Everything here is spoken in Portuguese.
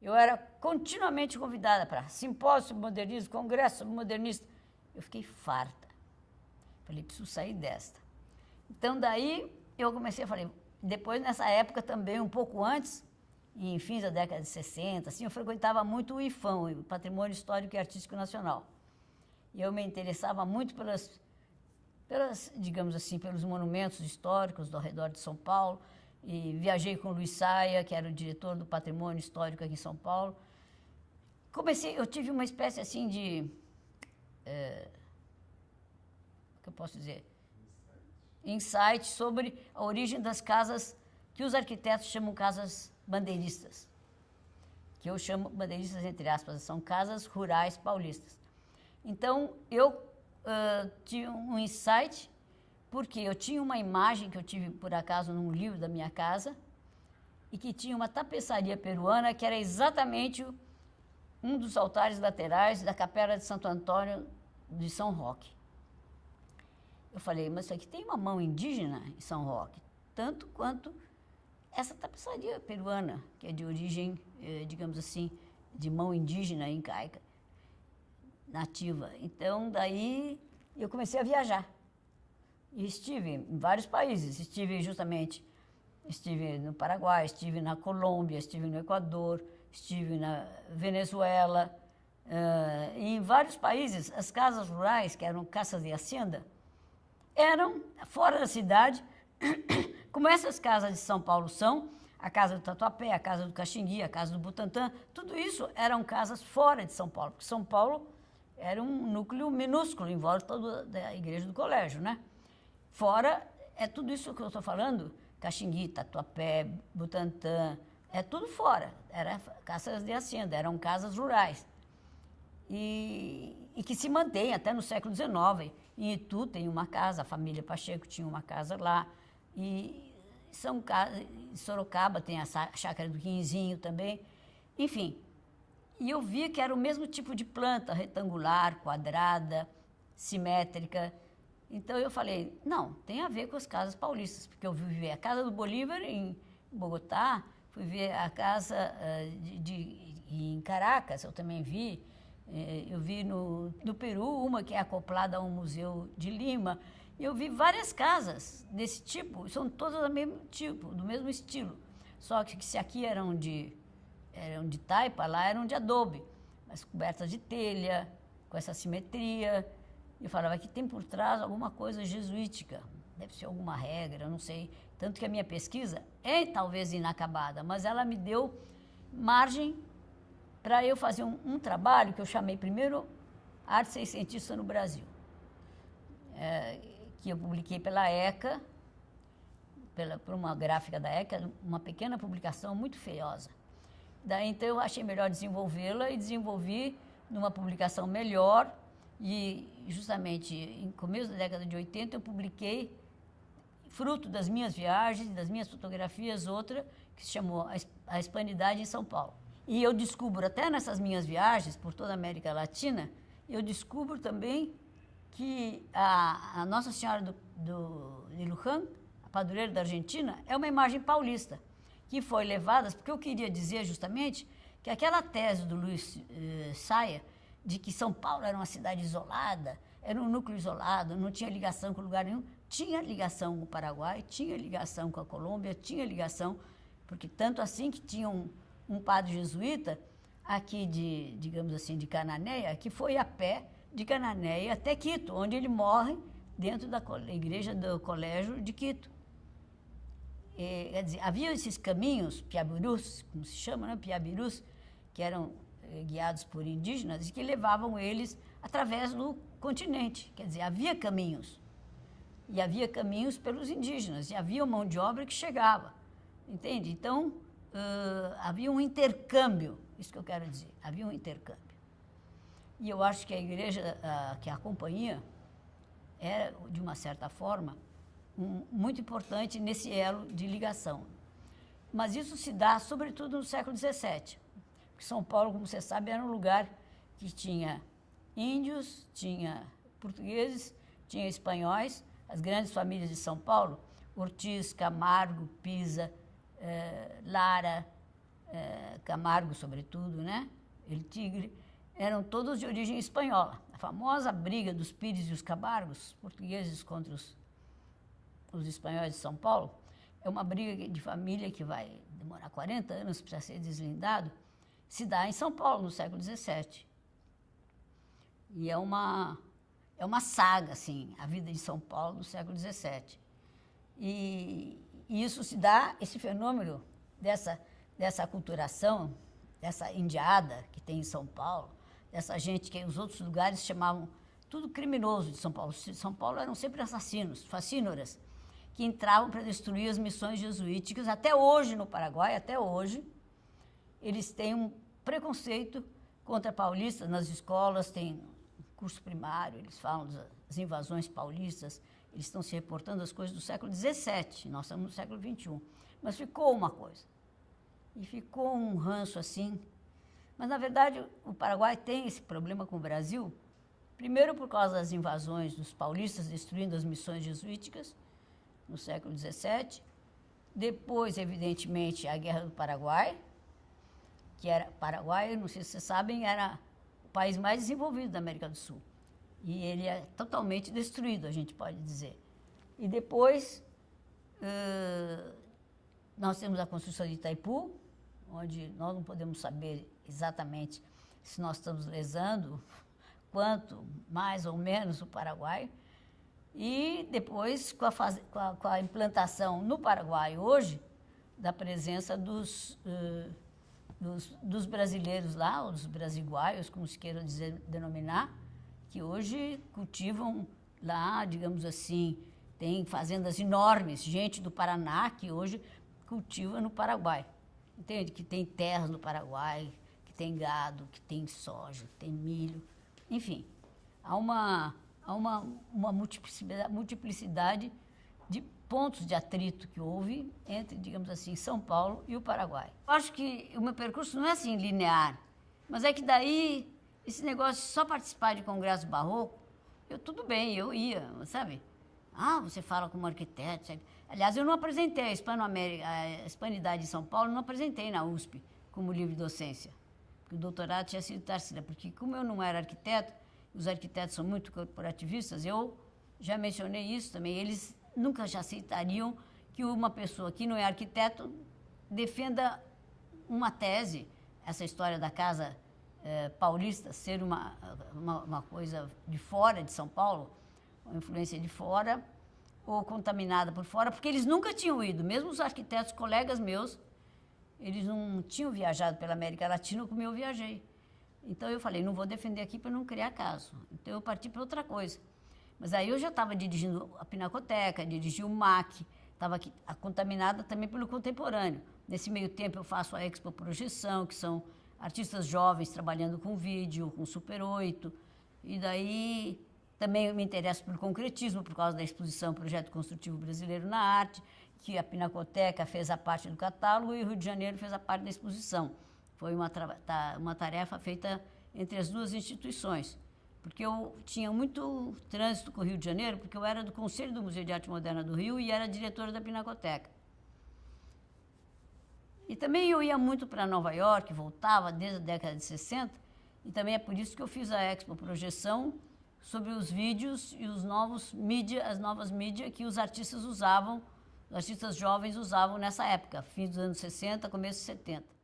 Eu era continuamente convidada para simpósio sobre modernismo, congresso sobre modernista. Eu fiquei farta. Falei, preciso sair desta. Então, daí, eu comecei, falei, depois, nessa época também, um pouco antes, e em fins da década de 60, assim, eu frequentava muito o IFAM, o Patrimônio Histórico e Artístico Nacional. E eu me interessava muito pelas, digamos assim, pelos monumentos históricos ao redor de São Paulo, e viajei com o Luiz Saia, que era o diretor do Patrimônio Histórico aqui em São Paulo. Eu tive uma espécie assim de, o que eu posso dizer? Insight sobre a origem das casas que os arquitetos chamam casas bandeiristas, que eu chamo bandeiristas entre aspas, são casas rurais paulistas. Então, eu tive um insight, porque eu tinha uma imagem que eu tive, por acaso, num livro da minha casa, e que tinha uma tapeçaria peruana, que era exatamente um dos altares laterais da Capela de Santo Antônio de São Roque. Eu falei, mas isso aqui tem uma mão indígena em São Roque, tanto quanto essa tapeçaria peruana, que é de origem, digamos assim, de mão indígena incaica, nativa. Então, daí, eu comecei a viajar. E estive em vários países. Estive no Paraguai, estive na Colômbia, estive no Equador, estive na Venezuela. Em vários países, as casas rurais, que eram casas de hacienda, eram fora da cidade, como essas casas de São Paulo são, a Casa do Tatuapé, a Casa do Caxingui, a Casa do Butantã, tudo isso eram casas fora de São Paulo, porque São Paulo era um núcleo minúsculo em volta da Igreja do Colégio, né? Fora, é tudo isso que eu estou falando, Caxingui, Tatuapé, Butantã, é tudo fora, eram casas de hacienda, eram casas rurais. E que se mantém até no século XIX. Em Itu tem uma casa, a família Pacheco tinha uma casa lá, e em Sorocaba tem a chácara do Quinzinho também, enfim. E eu vi que era o mesmo tipo de planta, retangular, quadrada, simétrica. Então eu falei, não, tem a ver com as casas paulistas, porque eu vi ver a Casa do Bolívar em Bogotá, fui ver a casa em Caracas, eu também vi. Eu vi no Peru uma que é acoplada a um museu de Lima. Eu vi várias casas desse tipo, são todas do mesmo tipo, do mesmo estilo. Só que se aqui eram de taipa, lá eram de adobe, mas cobertas de telha, com essa simetria. Eu falava que tem por trás alguma coisa jesuítica, deve ser alguma regra, não sei. Tanto que a minha pesquisa é talvez inacabada, mas ela me deu margem para eu fazer um trabalho que eu chamei primeiro Arte Seiscentista no Brasil, que eu publiquei pela ECA, por uma gráfica da ECA, uma pequena publicação muito feiosa. Daí, então, eu achei melhor desenvolvê-la e desenvolvi numa publicação melhor. E, justamente, em começo da década de 80, eu publiquei, fruto das minhas viagens, das minhas fotografias, outra que se chamou A Hispanidade em São Paulo. E eu descubro, até nessas minhas viagens por toda a América Latina, eu descubro também que a Nossa Senhora de Luján, a padroeira da Argentina, é uma imagem paulista, que foi levada, porque eu queria dizer justamente que aquela tese do Luiz Saia, de que São Paulo era uma cidade isolada, era um núcleo isolado, não tinha ligação com lugar nenhum, tinha ligação com o Paraguai, tinha ligação com a Colômbia, tinha ligação, porque tanto assim que tinha um padre jesuíta aqui digamos assim, de Cananéia, que foi a pé de Cananéia até Quito, onde ele morre dentro da igreja do colégio de Quito. Quer dizer, havia esses caminhos, piabirus, como se chama, né? Piabirus, que eram guiados por indígenas e que levavam eles através do continente. Quer dizer, havia caminhos. E havia caminhos pelos indígenas, e havia mão de obra que chegava. Entende? Então, havia um intercâmbio, isso que eu quero dizer, havia um intercâmbio. E eu acho que a igreja, que a companhia, era, de uma certa forma, muito importante nesse elo de ligação. Mas isso se dá, sobretudo, no século XVII. Porque São Paulo, como você sabe, era um lugar que tinha índios, tinha portugueses, tinha espanhóis, as grandes famílias de São Paulo, Ortiz, Camargo, Pisa, Lara, Camargo, sobretudo, né? El Tigre, eram todos de origem espanhola. A famosa briga dos Pires e os Camargos, portugueses contra os espanhóis de São Paulo, é uma briga de família que vai demorar 40 anos para ser deslindado, se dá em São Paulo, no século XVII. E é uma saga, assim, a vida de São Paulo no século XVII. E isso se dá, esse fenômeno dessa aculturação, dessa indiada que tem em São Paulo, dessa gente que os outros lugares chamavam tudo criminoso de São Paulo. São Paulo eram sempre assassinos, facínoras, que entravam para destruir as missões jesuíticas. Até hoje, no Paraguai, até hoje, eles têm um preconceito contra paulistas nas escolas, tem curso primário, eles falam das invasões paulistas, eles estão se reportando as coisas do século XVII, nós estamos no século XXI. Mas ficou uma coisa, e ficou um ranço assim. Mas, na verdade, o Paraguai tem esse problema com o Brasil, primeiro por causa das invasões dos paulistas destruindo as missões jesuíticas no século XVII, depois, evidentemente, a Guerra do Paraguai, que era Paraguai, não sei se vocês sabem, era o país mais desenvolvido da América do Sul. E ele é totalmente destruído, a gente pode dizer. E depois, nós temos a construção de Itaipu, onde nós não podemos saber exatamente se nós estamos lesando, quanto mais ou menos o Paraguai. E depois, com a implantação no Paraguai hoje, da presença dos brasileiros lá, ou dos brasiguaios, como se queira denominar, que hoje cultivam lá, digamos assim, tem fazendas enormes, gente do Paraná que hoje cultiva no Paraguai. Entende? Que tem terras no Paraguai, que tem gado, que tem soja, que tem milho, enfim. Há uma multiplicidade de pontos de atrito que houve entre, digamos assim, São Paulo e o Paraguai. Eu acho que o meu percurso não é assim linear, mas é que daí, esse negócio de só participar de congresso barroco, tudo bem, eu ia, sabe? Você fala como arquiteto, sabe? Aliás, eu não apresentei a Hispanidade de São Paulo, não apresentei na USP como livre docência, porque o doutorado tinha sido Tarsila, porque como eu não era arquiteto, os arquitetos são muito corporativistas, eu já mencionei isso também, eles nunca já aceitariam que uma pessoa que não é arquiteto defenda uma tese, essa história da casa paulista ser uma coisa de fora de São Paulo, uma influência de fora, ou contaminada por fora, porque eles nunca tinham ido, mesmo os arquitetos, colegas meus, eles não tinham viajado pela América Latina como eu viajei. Então eu falei, não vou defender aqui para não criar caso. Então eu parti para outra coisa. Mas aí eu já estava dirigindo a Pinacoteca, dirigi o MAC, estava contaminada também pelo contemporâneo. Nesse meio tempo eu faço a Expo Projeção, que são artistas jovens trabalhando com vídeo, com Super 8, e daí também me interesso pelo concretismo, por causa da exposição Projeto Construtivo Brasileiro na Arte, que a Pinacoteca fez a parte do catálogo e o Rio de Janeiro fez a parte da exposição. Foi uma tarefa feita entre as duas instituições, porque eu tinha muito trânsito com o Rio de Janeiro, porque eu era do Conselho do Museu de Arte Moderna do Rio e era diretora da Pinacoteca. E também eu ia muito para Nova York, voltava desde a década de 60, e também é por isso que eu fiz a Expo Projeção sobre os vídeos e as novas mídias que os artistas usavam, os artistas jovens usavam nessa época, fim dos anos 60, começo de 70.